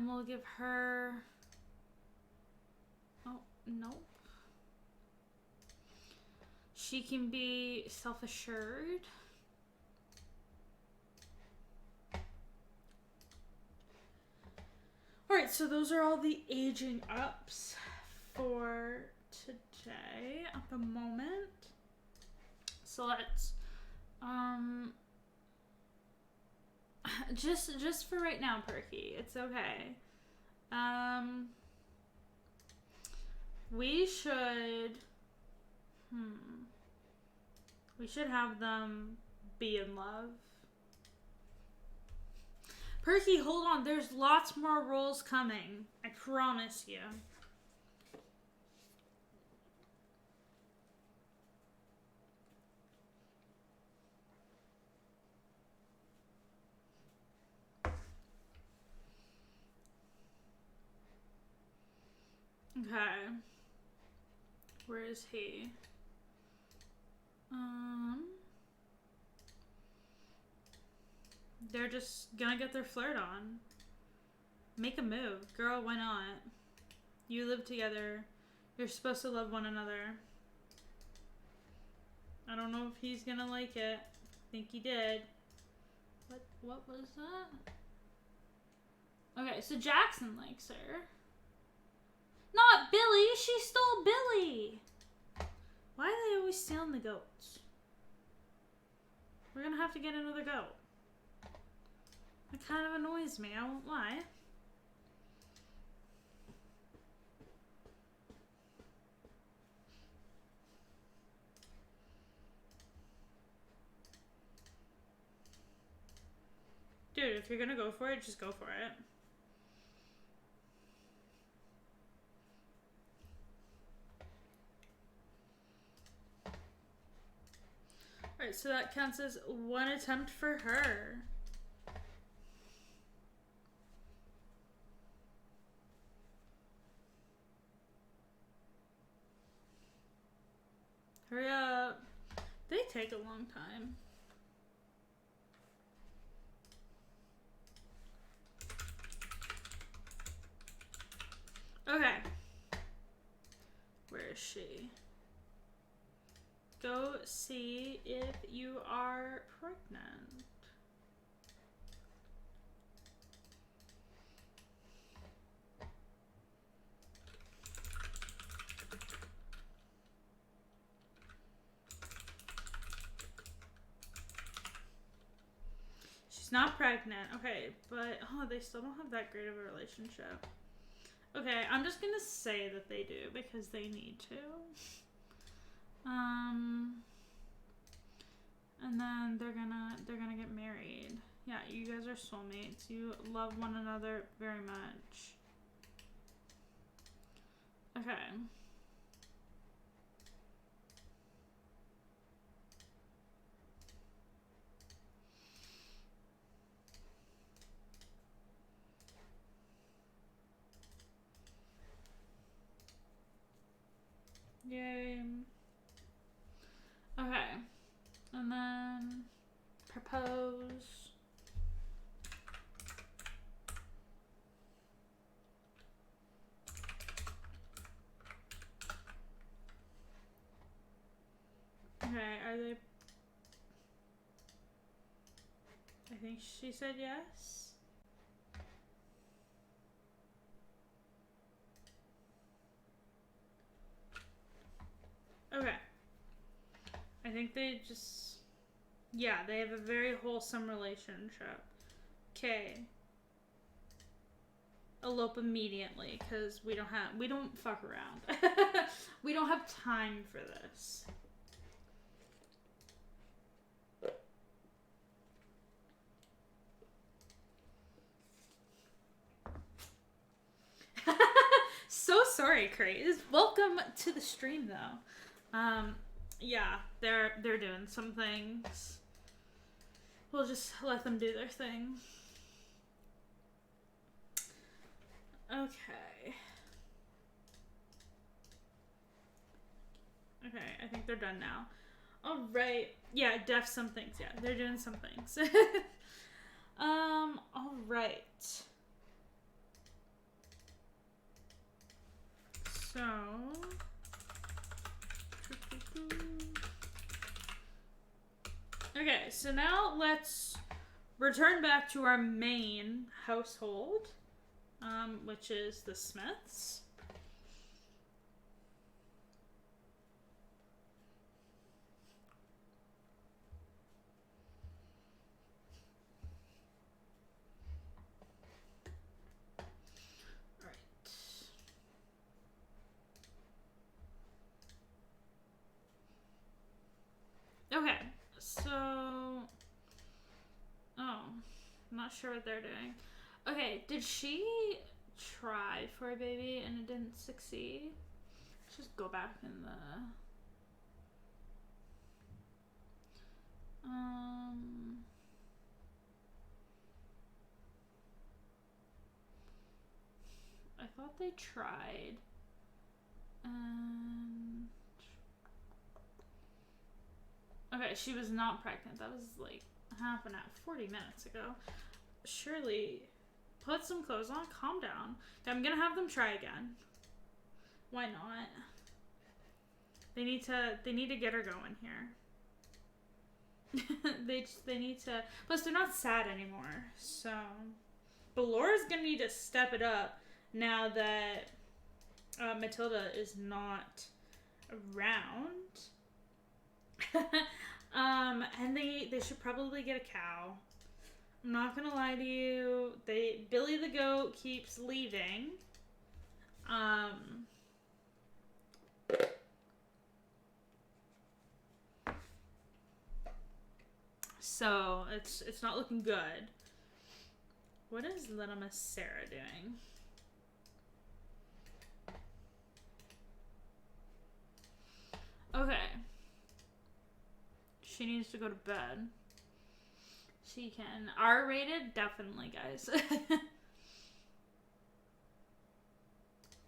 And we'll give her... Oh, nope. She can be self-assured. Alright, so those are all the aging ups for today at the moment. So let's just for right now, Perky. It's okay. We should have them be in love. Perky, hold on. There's lots more rolls coming. I promise you. Okay. Where is he? They're just gonna get their flirt on. Make a move. Girl, why not? You live together. You're supposed to love one another. I don't know if he's gonna like it. I think he did. What was that? Okay, so Jackson likes her. Not Billy! She stole Billy! Why are they always stealing the goats? We're gonna have to get another goat. It kind of annoys me, I won't lie. Dude, if you're gonna go for it, just go for it. Alright, so that counts as one attempt for her. Hurry up. They take a long time. Okay. Where is she? Go see if you are pregnant. She's not pregnant. Okay, but they still don't have that great of a relationship. Okay, I'm just gonna say that they do because they need to. And then they're gonna get married. Yeah, you guys are soulmates. You love one another very much. Okay. Yay. Okay. And then propose. Okay, are they... I think she said yes. Okay. I think they just... Yeah, they have a very wholesome relationship. Okay. Elope immediately, because we don't fuck around. We don't have time for this. So sorry, Craze. Welcome to the stream, though. Yeah, they're doing some things. We'll just let them do their thing. Okay. Okay, I think they're done now. All right. Yeah, def some things. Yeah, they're doing some things. All right. So, okay, so now let's return back to our main household, which is the Smiths. Okay, so... Oh, I'm not sure what they're doing. Okay, did she try for a baby and it didn't succeed? Let's just go back in the... I thought they tried. Okay, she was not pregnant. That was like 40 minutes ago. Surely, put some clothes on, calm down. I'm gonna have them try again. Why not? They need to get her going here. they need to. Plus, they're not sad anymore. So, but Laura's gonna need to step it up now that Matilda is not around. And they should probably get a cow. I'm not gonna lie to you. Billy the goat keeps leaving. So it's not looking good. What is little Miss Sarah doing? Okay. She needs to go to bed. She can. R-rated? Definitely, guys.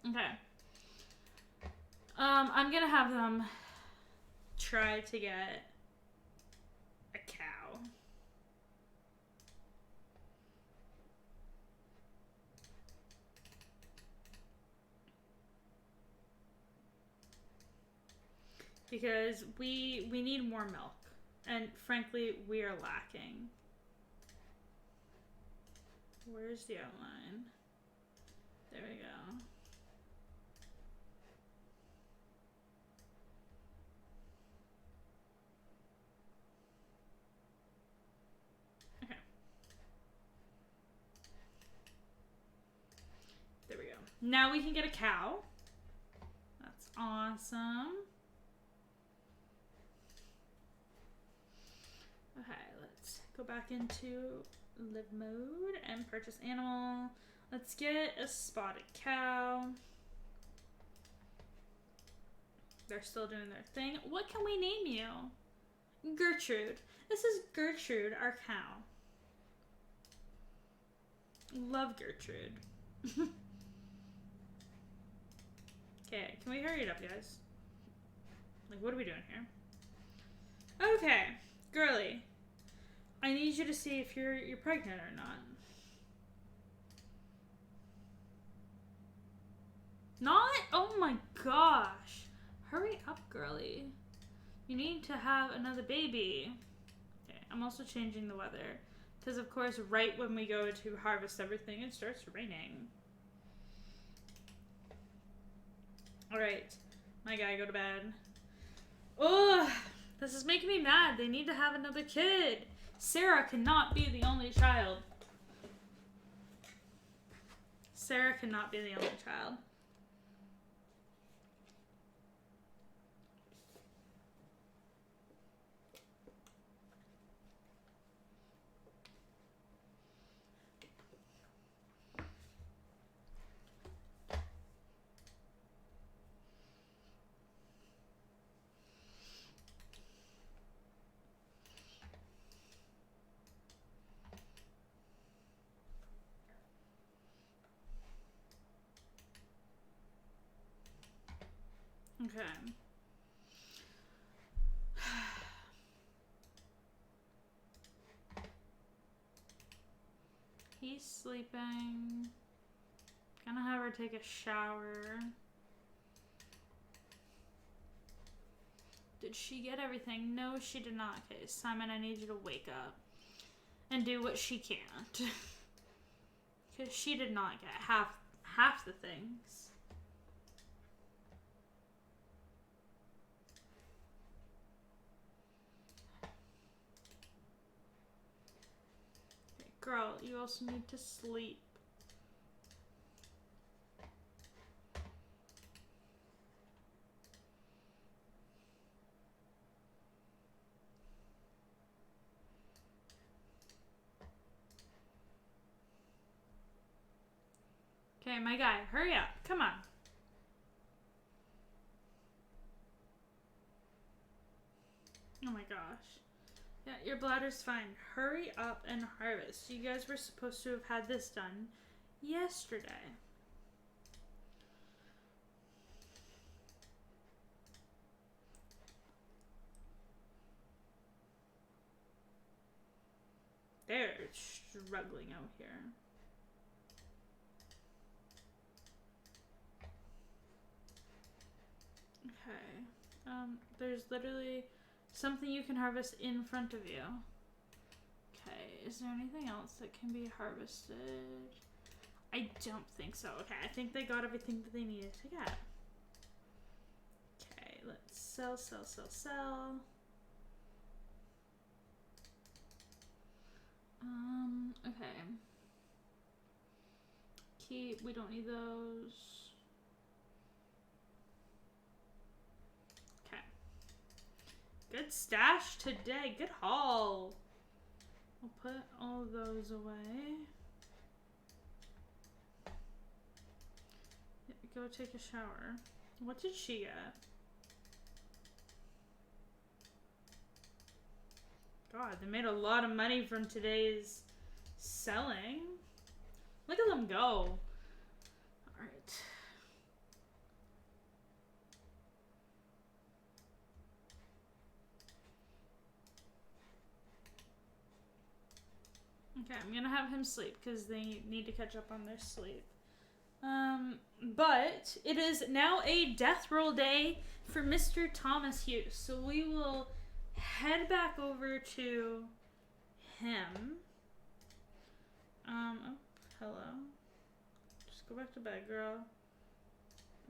Okay. I'm gonna have them try to get a cow. Because we need more milk. And frankly, we are lacking. Where's the outline? There we go. Okay. There we go. Now we can get a cow. That's awesome. Okay, let's go back into live mode and purchase animal. Let's get a spotted cow. They're still doing their thing. What can we name you? Gertrude. This is Gertrude, our cow. Love Gertrude. Okay, can we hurry it up, guys? Like, what are we doing here? Okay, girly. I need you to see if you're pregnant or not. Not? Oh my gosh. Hurry up, girly. You need to have another baby. Okay, I'm also changing the weather. Because, of course, right when we go to harvest everything, it starts raining. Alright. My guy, go to bed. Ugh. This is making me mad. They need to have another kid. Sarah cannot be the only child. Sarah cannot be the only child. Okay. He's sleeping. Gonna have her take a shower. Did she get everything? No, she did not. Okay, Simon, I need you to wake up and do what she can't. Because she did not get half the things. Okay, girl, you also need to sleep. Okay, my guy, hurry up. Come on. Oh my gosh. Yeah, your bladder's fine. Hurry up and harvest. You guys were supposed to have had this done yesterday. They're struggling out here. Okay. There's literally something you can harvest in front of you. Okay, is there anything else that can be harvested? I don't think so. Okay, I think they got everything that they needed to get. Okay, let's sell. Okay. Keep, we don't need those. Okay. Good stash today. Good haul. We'll put all those away. Go take a shower. What did she get? God, they made a lot of money from today's selling. Look at them go. Alright. Okay, I'm gonna have him sleep because they need to catch up on their sleep. But it is now a death roll day for Mr. Thomas Hughes. So we will head back over to him. Oh, hello. Just go back to bed, girl.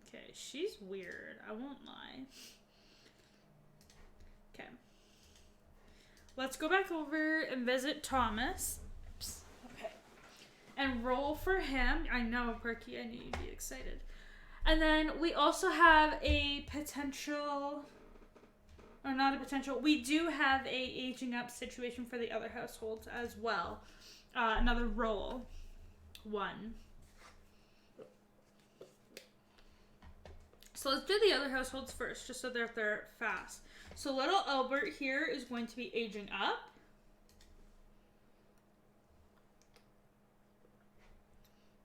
Okay, she's weird. I won't lie. Okay. Let's go back over and visit Thomas. Okay. And roll for him. I know, Perky, I knew you'd be excited. And then we also have a potential... Or not a potential. We do have a aging up situation for the other households as well. Another roll. 1. So let's do the other households first, just so they're fast. So little Albert here is going to be aging up.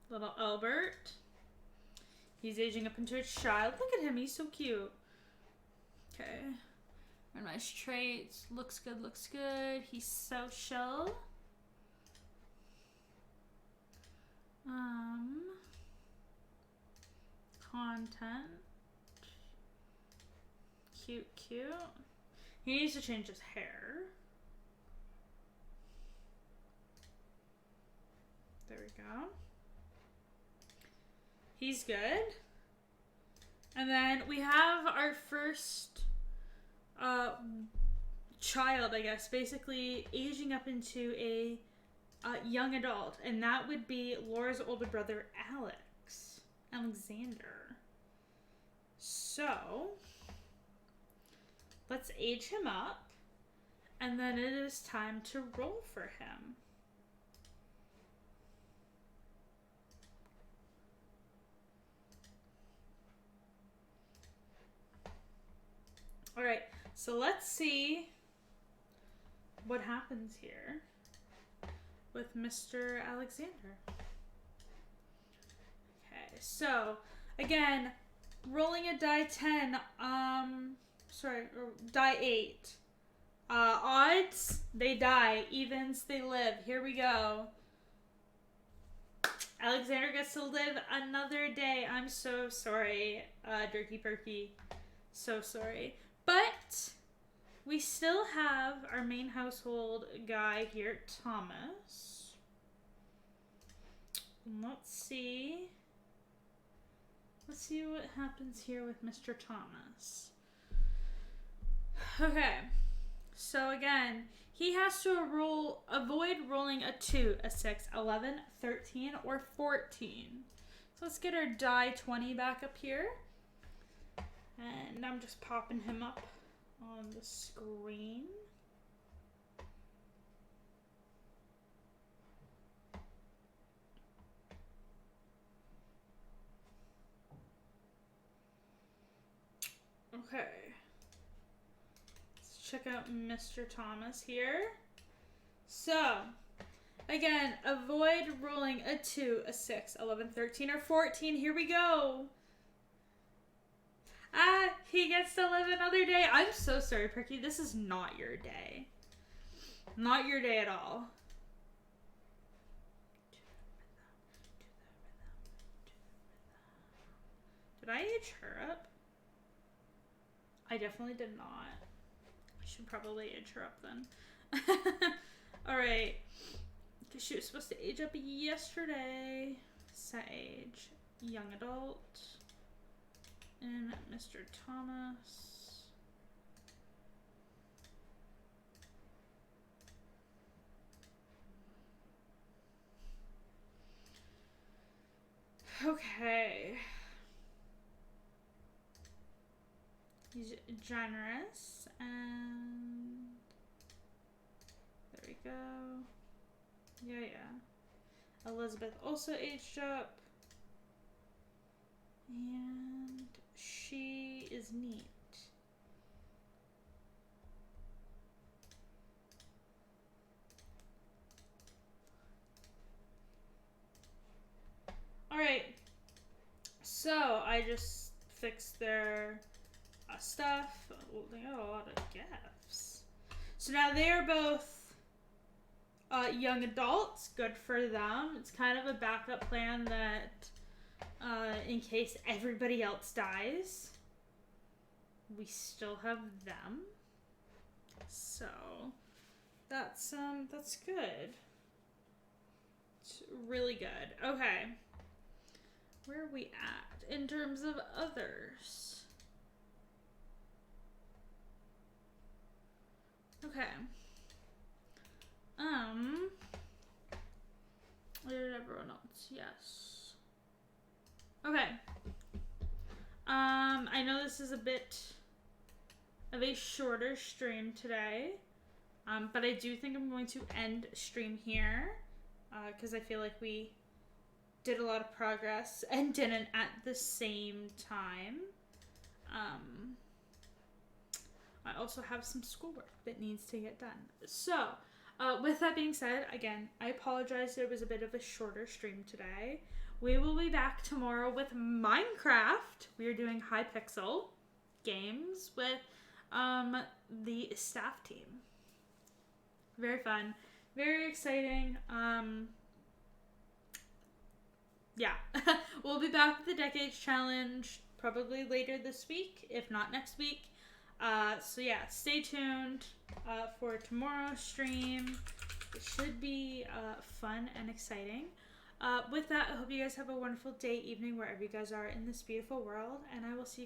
Little Albert. He's aging up into a child. Look at him. He's so cute. Okay. Nice traits. Looks good, looks good. He's social. Content. Cute. He needs to change his hair. There we go. He's good. And then we have our first child, I guess, basically aging up into a young adult, and that would be Laura's older brother, Alexander. So let's age him up, and then it is time to roll for him. All right. So let's see what happens here with Mr. Alexander. Okay, so again, rolling a die 10, die 8. Odds, they die. Evens, they live. Here we go. Alexander gets to live another day. I'm so sorry, Jerky Perky. So sorry. But we still have our main household guy here, Thomas. Let's see. Let's see what happens here with Mr. Thomas. Okay. So again, he has to avoid rolling a 2, a 6, 11, 13, or 14. So let's get our die 20 back up here. And I'm just popping him up on the screen. Okay. Let's check out Mr. Thomas here. So, again, avoid rolling a 2, a 6, 11, 13, or 14. Here we go. Ah, he gets to live another day. I'm so sorry, Perky. This is not your day. Not your day at all. Did I age her up? I definitely did not. I should probably age her up then. Alright. Because she was supposed to age up yesterday. Set age. Young adult. And Mr. Thomas. Okay. He's generous, and there we go. Yeah. Elizabeth also aged up. And she is neat. Alright. So, I just fixed their stuff. Oh, they got a lot of gifts. So now they're both young adults. Good for them. It's kind of a backup plan that in case everybody else dies, we still have them. So that's good. It's really good. Okay. Where are we at in terms of others? Okay. Where did everyone else? Yes. Okay. I know this is a bit of a shorter stream today, but I do think I'm going to end stream here, because I feel like we did a lot of progress and didn't at the same time. I also have some schoolwork that needs to get done. So, with that being said, again, I apologize it was a bit of a shorter stream today. We will be back tomorrow with Minecraft. We are doing Hypixel games with the staff team. Very fun. Very exciting. Yeah. We'll be back with the Decades Challenge probably later this week, if not next week. So yeah, stay tuned for tomorrow's stream. It should be fun and exciting. With that, I hope you guys have a wonderful day, evening, wherever you guys are in this beautiful world, and I will see you